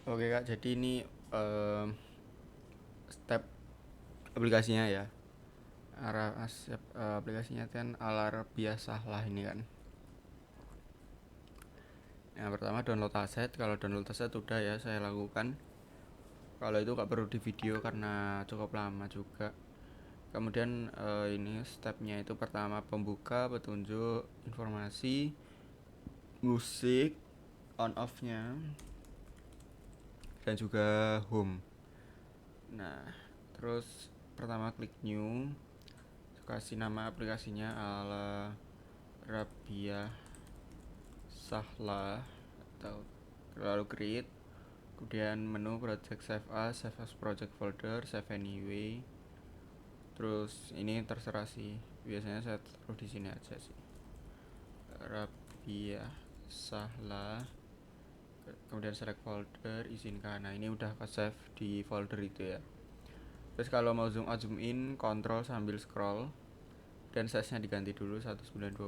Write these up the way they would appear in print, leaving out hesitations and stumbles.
Oke Kak, jadi ini em, step aplikasinya ya. Aplikasinya kan alar biasa lah ini kan. Yang pertama download aset. Kalau download aset udah ya saya lakukan. Kalau itu gak perlu di video karena cukup lama juga. Kemudian ini stepnya itu pertama pembuka, petunjuk, informasi, musik, on off-nya, dan juga home. Nah, terus pertama klik new, kasih nama aplikasinya ala Rabia Sahla atau lalu create, kemudian menu project save as project folder, save anyway. Terus ini terserah sih, biasanya saya taruh di sini aja sih, Rabia Sahla, kemudian select folder, izinkan. Nah ini udah ke save di folder itu ya. Terus kalau mau zoom out zoom in, kontrol sambil scroll, dan size nya diganti dulu 1920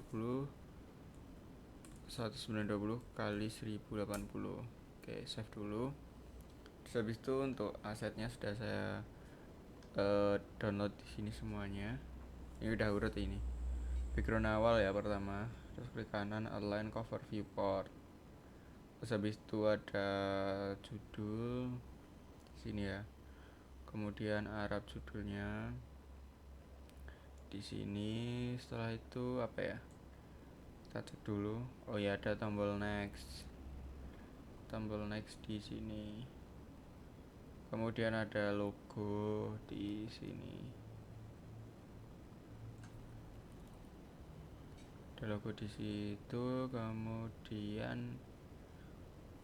kali 1080. Oke, save dulu. Terus habis itu untuk asetnya sudah saya download di sini semuanya. Ini udah urut ini. Background awal ya pertama, terus klik kanan align cover viewport. Terus habis itu ada judul sini ya. Kemudian Arab judulnya di sini. Setelah itu apa ya? Kita cek dulu. Oh ya, ada tombol next. Tombol next di sini. Kemudian ada logo di sini. Ada logo di situ. Kemudian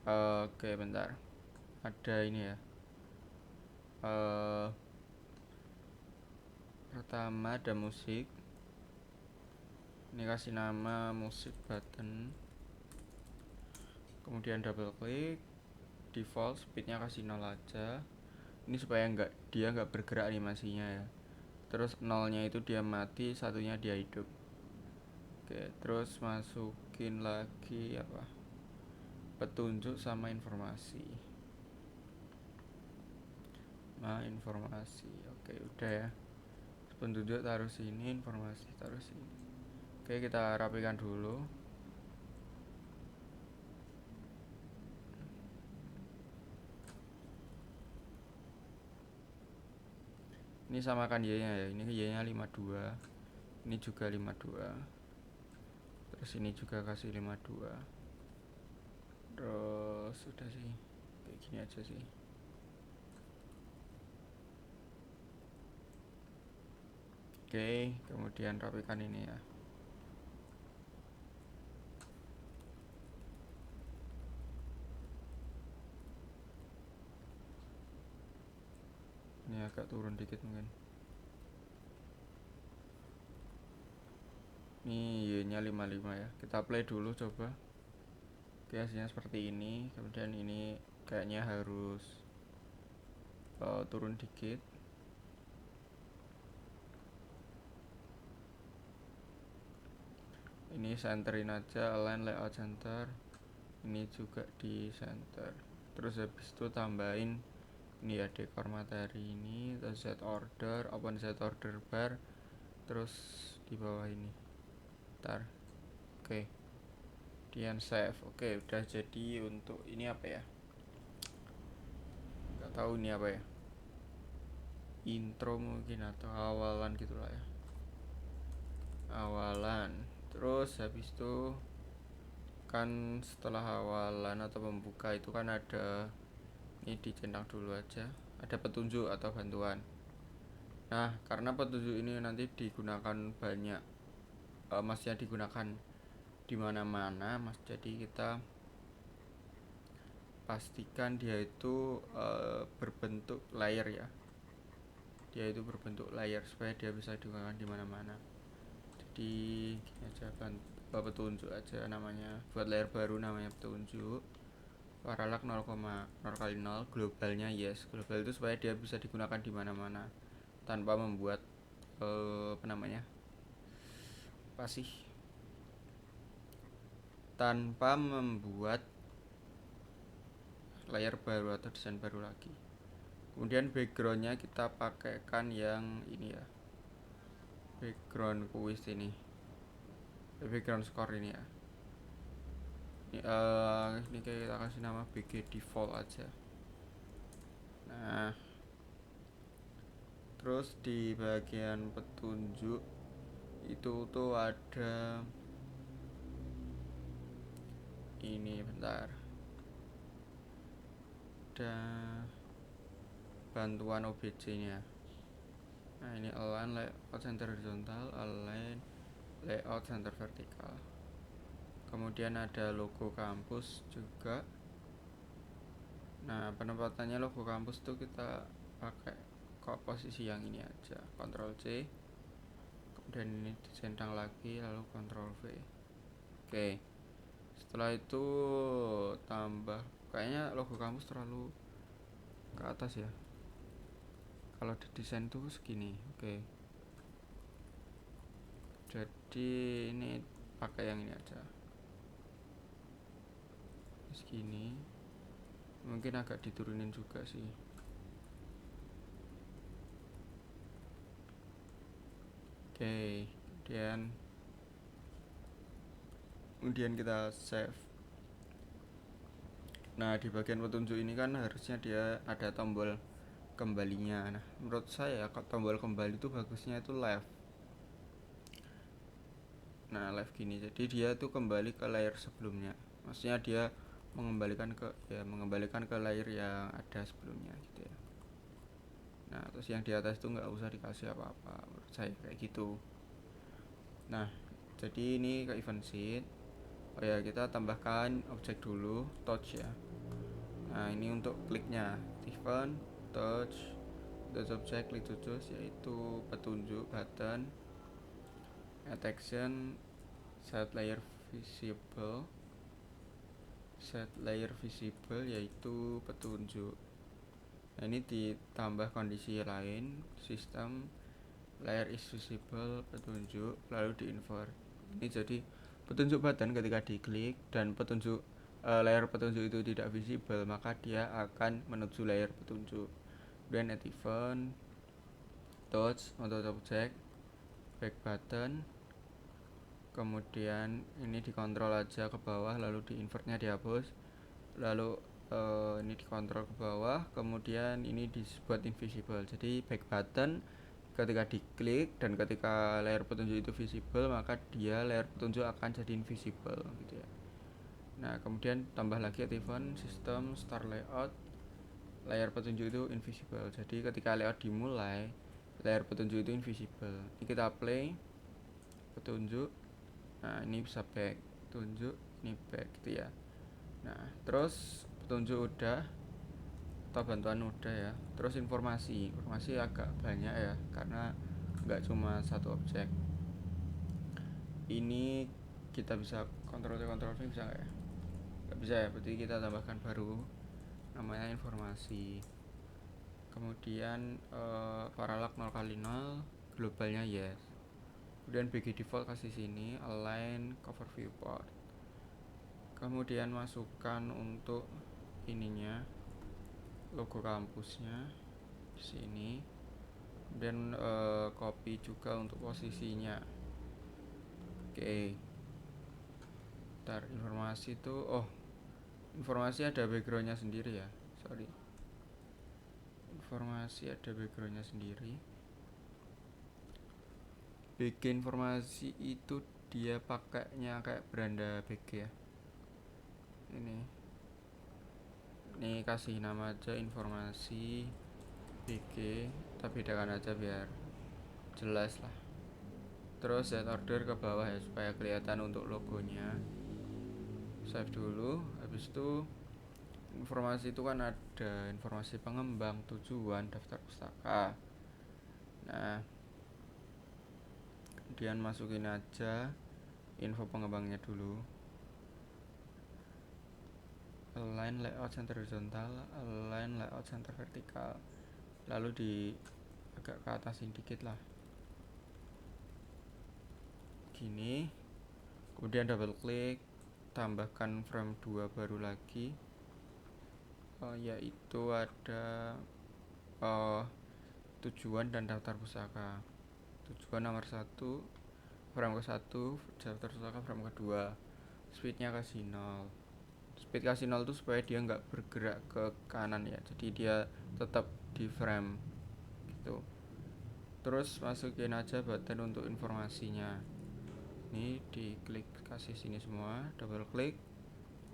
oke, bentar. Ada ini ya. eh Pertama ada musik. Ini kasih nama musik button. Kemudian double klik. Default speednya kasih 0 aja. Ini supaya dia nggak bergerak animasinya ya. Terus nolnya itu dia mati, satunya dia hidup. Oke, terus masukin lagi apa? Petunjuk sama informasi. Nah, informasi. Oke, udah ya. Petunjuk taruh sini, informasi taruh sini. Oke, kita rapikan dulu. Ini samakan y-nya ya. Ini y-nya 52. Ini juga 52. Terus ini juga kasih 52. Terus sudah sih. Kayak gini aja sih. Oke, kemudian rapikan ini ya. Ini agak turun dikit mungkin. Ini y-nya 55 ya. Kita play dulu coba. Oke, hasilnya seperti ini. Kemudian ini kayaknya harus turun dikit. Ini centerin aja, align layout center. Ini juga di center. Terus habis itu tambahin ini ya, dekor materi ini, terus set order, open set order bar, terus di bawah ini. Ntar. Oke. Kemudian save. Oke, udah jadi. Untuk ini apa ya? Nggak tahu ini apa ya. Intro mungkin atau awalan gitulah ya. Awalan. Terus habis itu kan setelah awalan atau pembuka itu kan ada, ini dicentang dulu aja, ada petunjuk atau bantuan. Nah, karena petunjuk ini nanti digunakan banyak, masnya digunakan di mana-mana mas, jadi kita pastikan dia itu berbentuk layer ya. Dia itu berbentuk layer supaya dia bisa digunakan di mana-mana. Jadi gini aja, petunjuk aja namanya. Buat layer baru namanya petunjuk. Parallax 0,0 kali 0, globalnya yes. Global itu supaya dia bisa digunakan di mana-mana tanpa membuat apa namanya? Apa sih? Tanpa membuat layer baru atau desain baru lagi. Kemudian backgroundnya kita pakaikan yang ini ya, background kuis ini, background score ini ya. Ini kita kasih nama BG default aja. Nah, terus di bagian petunjuk itu tuh ada ini, bentar, ada bantuan OBJ nya. Nah, ini align layout center horizontal, align layout center vertikal. Kemudian ada logo kampus juga. Nah, penempatannya logo kampus tuh kita pakai kok posisi yang ini aja, Ctrl C. Kemudian ini dicentang lagi, lalu Ctrl V. Oke. Setelah itu tambah, kayaknya logo kampus terlalu ke atas ya. Kalau di desain tuh segini. Oke. Jadi ini pakai yang ini aja. Segini. Mungkin agak diturunin juga sih. Oke, kemudian kita save. Nah, di bagian petunjuk ini kan harusnya dia ada tombol kembalinya. Nah, menurut saya tombol kembali itu bagusnya itu left. Nah, left gini. Jadi dia tuh kembali ke layer sebelumnya. Maksudnya dia mengembalikan ke layer yang ada sebelumnya gitu ya. Nah, terus yang di atas itu nggak usah dikasih apa-apa, menurut saya kayak gitu. Nah, jadi ini ke event sheet. Oh ya, kita tambahkan objek dulu, touch ya. Nah, ini untuk kliknya, event touch object, klik to choose, yaitu petunjuk button, add action, set layer visible, yaitu petunjuk. Nah, ini ditambah kondisi lain, sistem layer is visible, petunjuk, lalu di invert. Ini jadi petunjuk button ketika diklik dan petunjuk layer petunjuk itu tidak visible, maka dia akan menuju layer petunjuk. Kemudian add event, touch untuk object, back button. Kemudian ini dikontrol aja ke bawah, lalu di invertnya dihapus, lalu ini dikontrol ke bawah, kemudian ini dibuat invisible. Jadi back button ketika diklik dan ketika layer petunjuk itu visible, maka dia layer petunjuk akan jadi invisible gitu ya. Nah, kemudian tambah lagi event system start layout, layar petunjuk itu invisible. Jadi ketika layout dimulai, layar petunjuk itu invisible. Ini kita play petunjuk. Nah, ini bisa back petunjuk, ini back gitu ya. Nah, terus petunjuk udah atau bantuan udah ya. Terus informasi agak banyak ya, karena nggak cuma satu objek. Ini kita bisa kontrol V bisa nggak ya? Nggak bisa ya, berarti kita tambahkan baru namanya informasi. Kemudian paralog 0x0, globalnya yes. Kemudian BG default kasih sini, align cover viewport. Kemudian masukkan untuk ininya, logo kampusnya di sini. Kemudian copy juga untuk posisinya. Oke. Ntar informasi itu, informasi ada backgroundnya sendiri ya, sorry. Informasi ada backgroundnya sendiri. BG informasi itu dia pakainya kayak beranda BG ya. Ini kasih nama aja informasi BG, kita bedakan aja biar jelas lah. Terus set order ke bawah ya supaya kelihatan untuk logonya. Save dulu. Habis itu informasi itu kan ada informasi pengembang, tujuan, daftar pustaka. Nah, kemudian masukin aja info pengembangnya dulu. Align layout center horizontal, align layout center vertikal. Lalu di agak ke atasin dikit lah. Gini. Kemudian double klik, tambahkan frame 2 baru lagi. yaitu ada uh, tujuan dan daftar pusaka. Tujuan nomor 1, frame ke 1, daftar pusaka frame kedua. Speednya kasih 0. Speed kasih 0 itu supaya dia nggak bergerak ke kanan ya, jadi dia tetap di frame gitu. Terus masukin aja button untuk informasinya. Ini diklik, kasih sini semua, double klik,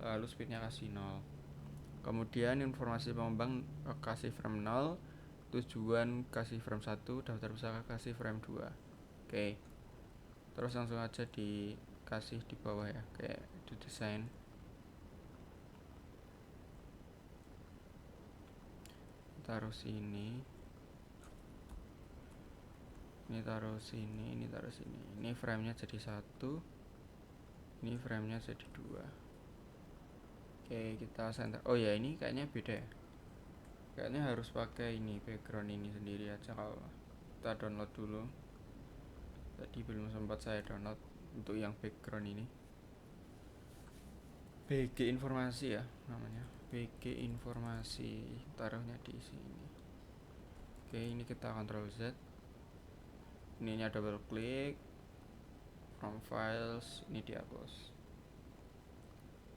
lalu speednya kasih 0. Kemudian informasi pengembang kasih frame 0, tujuan kasih frame 1, daftar pusaka kasih frame 2. Oke. Terus langsung aja dikasih di bawah ya, kayak di desain. Taruh sini. Ini taruh sini, ini taruh sini. Ini frame-nya jadi 1. Ini frame-nya jadi 2. Oke, kita center. Oh ya, ini kayaknya beda ya. Kayaknya harus pakai ini background ini sendiri aja kalau kita download dulu. Tadi belum sempat saya download untuk yang background ini. BG informasi ya namanya. BG informasi, taruhnya di sini. Oke, ini kita Ctrl Z. Ininya double klik, from files, ini dihapus.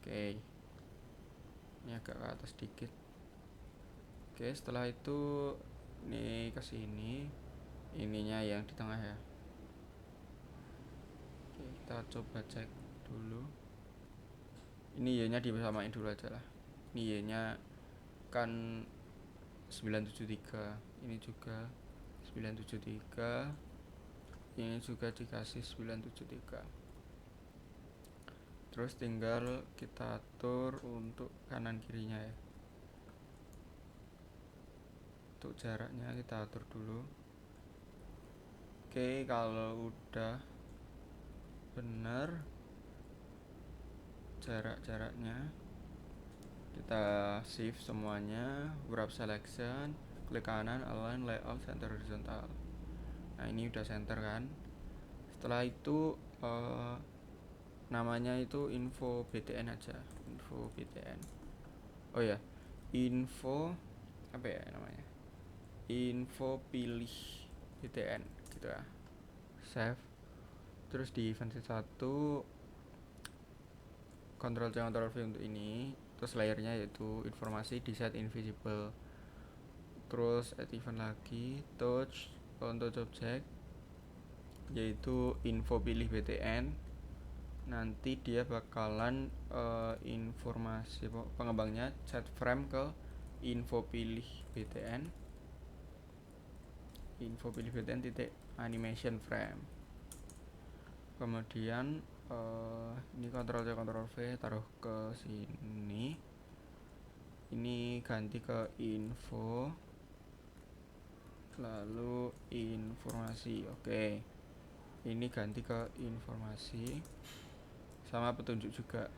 Oke, ini agak ke atas dikit. Oke, setelah itu ini ke sini, ininya yang di tengah ya. Oke, kita coba cek dulu. Ini Y-nya disamain dulu aja lah. Ini Y-nya kan 973, ini juga 973, ini juga dikasih 973. Terus tinggal kita atur untuk kanan kirinya ya. Untuk jaraknya kita atur dulu. Oke, kalau udah benar jaraknya, kita shift semuanya, wrap selection, klik kanan, align, layout, center horizontal. Nah, ini udah center kan. Setelah itu namanya itu info BTN aja, info BTN. Oh ya, info apa ya namanya, info pilih BTN gitu ya. Save. Terus di event 1 Ctrl C Ctrl V untuk ini. Terus layernya yaitu informasi di set invisible. Terus add event lagi, touch untuk object yaitu info pilih BTN. Nanti dia bakalan informasi pengembangnya set frame ke info pilih BTN, info pilih BTN titik animation frame. Kemudian ini Ctrl C Ctrl V taruh ke sini. Ini ganti ke info, lalu informasi. Oke, ini ganti ke informasi sama petunjuk juga.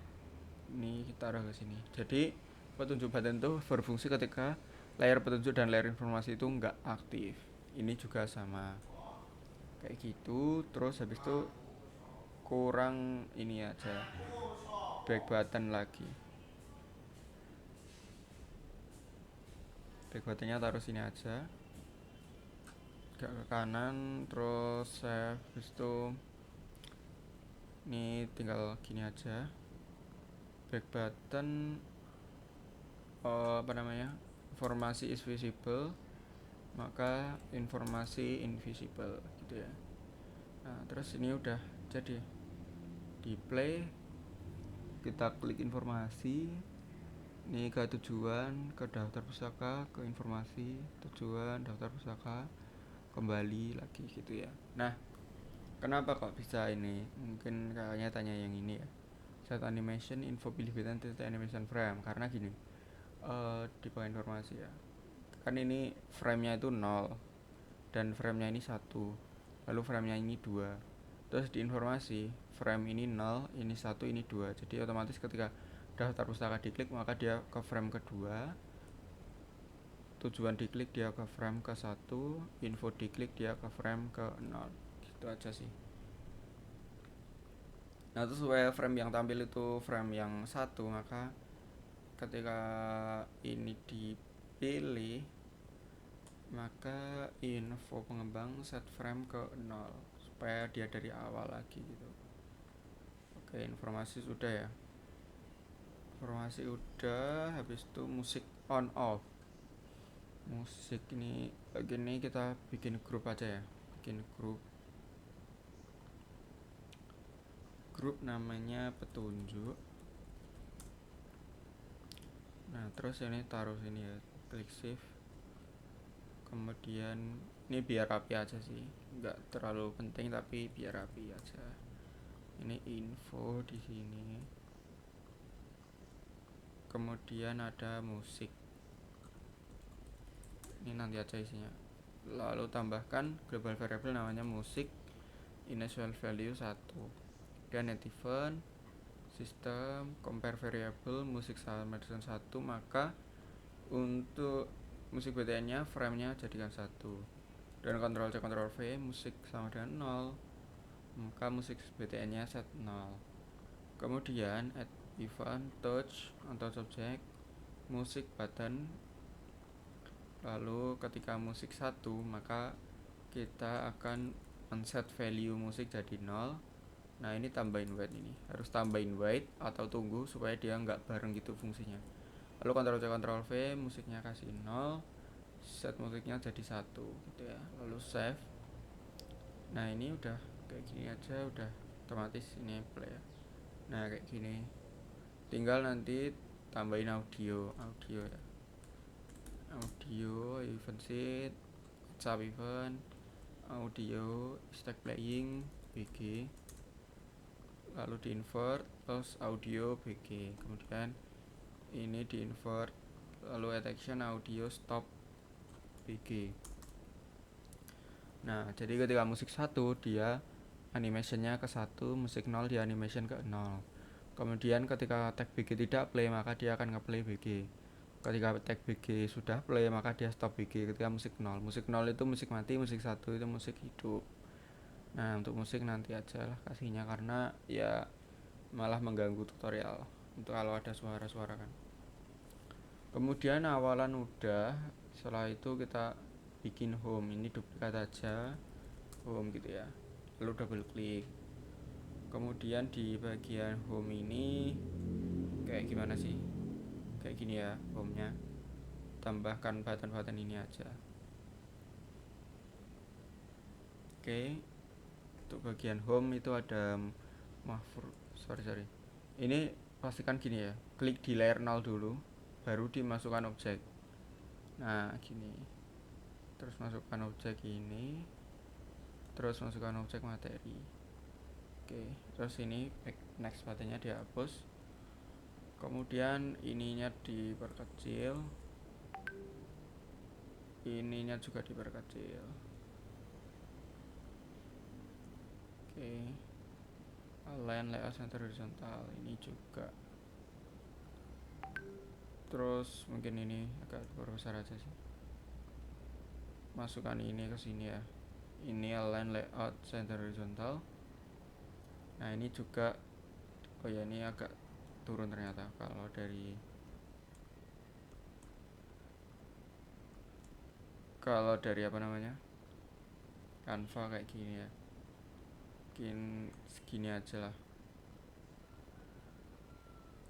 Ini kita taruh ke sini. Jadi petunjuk button itu berfungsi ketika layar petunjuk dan layar informasi itu nggak aktif. Ini juga sama kayak gitu. Terus habis itu kurang ini aja, back button lagi. Back buttonnya taruh sini aja, gak ke kanan. Terus habis itu ini tinggal gini aja, back button apa namanya, informasi is visible, maka informasi invisible gitu ya. Nah, terus ini udah jadi. Di play, kita klik informasi, ini ke tujuan, ke daftar pusaka, ke informasi, tujuan, daftar pusaka, kembali lagi gitu ya. Nah, kenapa kok bisa ini? Mungkin kayaknya tanya yang ini ya. Set animation info pilih button titik animation frame. Karena gini, di bawah informasi ya, kan ini frame-nya itu 0 dan frame-nya ini 1, lalu frame-nya ini 2. Terus di informasi frame ini 0, ini 1, ini 2. Jadi otomatis ketika daftar pustaka diklik maka dia ke frame kedua, tujuan diklik dia ke frame ke 1, info diklik dia ke frame ke 0. Gitu aja sih. Nah, terus supaya frame yang tampil itu frame yang 1, maka ketika ini dipilih, maka info pengembang set frame ke 0 supaya dia dari awal lagi gitu. Oke, informasi sudah ya. Informasi udah, habis itu musik on off. Musik ini begini, kita bikin grup aja ya. Bikin grup namanya petunjuk. Nah, terus ini taruh sini ya, klik shift. Kemudian ini biar rapi aja sih, nggak terlalu penting tapi biar rapi aja. Ini info di sini. Kemudian ada musik. Ini nanti aja isinya. Lalu tambahkan global variable namanya musik, initial value 1. Dan net event sistem compare variable musik sama dengan 1, maka untuk musik BTN nya frame nya jadikan 1. Dan Ctrl C Ctrl V musik sama dengan 0, maka musik BTN nya set 0. Kemudian add event touch atau subject musik button. Lalu ketika musik 1, maka kita akan men-set value musik jadi 0. Nah, ini tambahin wait, ini harus tambahin wait atau tunggu supaya dia nggak bareng gitu fungsinya. Lalu Ctrl C Ctrl V musiknya kasih 0, set musiknya jadi 1 gitu ya. Lalu save. Nah, ini udah kayak gini aja, udah otomatis ini play ya. Nah, kayak gini. Tinggal nanti tambahin audio ya. Audio event sheet, WhatsApp event, audio stack playing BG, lalu di invert terus audio BG, kemudian ini di invert lalu add action audio stop BG. Nah, jadi ketika musik 1 dia animationnya ke 1, musik 0 dia animation ke 0. Kemudian ketika tag BG tidak play, maka dia akan ngeplay BG. Ketika tag BG sudah play, maka dia stop BG ketika musik 0. Musik 0 itu musik mati, musik 1 itu musik hidup. Nah, untuk musik nanti aja lah kasihnya, karena ya malah mengganggu tutorial untuk kalau ada suara-suara kan. Kemudian awalan udah, setelah itu kita bikin home. Ini duplikat aja home gitu ya, lalu double klik. Kemudian di bagian home ini kayak gimana sih, kayak gini ya home nya, tambahkan button-button ini aja. Oke, untuk bagian home itu ada sorry ini pastikan gini ya, klik di layer 0 dulu baru dimasukkan objek. Nah, gini, terus masukkan objek ini, terus masukkan objek materi. Oke, terus ini back next buttonnya dihapus. Kemudian ininya diperkecil, ininya juga diperkecil. Oke, align layout center horizontal ini juga. Terus mungkin ini agak besar aja sih. Masukkan ini ke sini ya. Ini align layout center horizontal. Nah, ini juga, oh ya, ini agak turun ternyata kalau dari apa namanya, Canva kayak gini ya. Mungkin segini aja lah.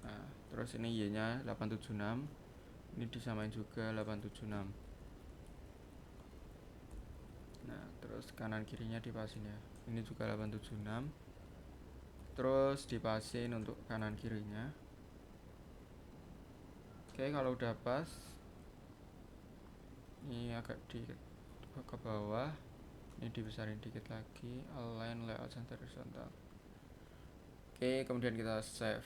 Nah, terus ini Y nya 876, ini disamain juga 876. Nah, terus kanan kirinya dipasin ya, ini juga 876, terus dipasin untuk kanan kirinya. Oke, kalau udah pas, ini agak ke bawah, ini dibesarin dikit lagi, align layout center horizontal. Oke, kemudian kita save.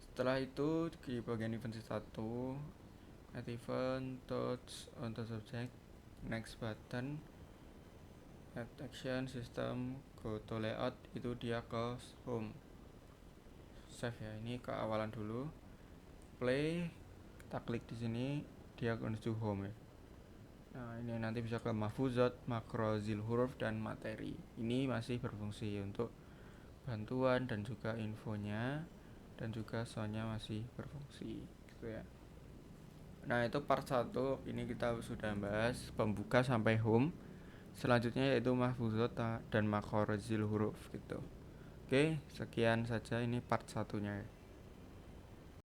Setelah itu di bagian event 1, add event touch on the subject, next button, add action system go to layout, itu dia ke home. Save ya, ini ke awalan dulu. Play, kita klik di sini, dia menuju home ya. Nah, ini nanti bisa ke mahfuzat, makro, zil huruf, dan materi. Ini masih berfungsi untuk bantuan dan juga infonya. dan juga soundnya masih berfungsi gitu ya. Nah itu part 1 ini kita sudah bahas pembuka sampai home. Selanjutnya yaitu mahfuzot dan makhorizil huruf gitu. Oke, sekian saja ini part satunya.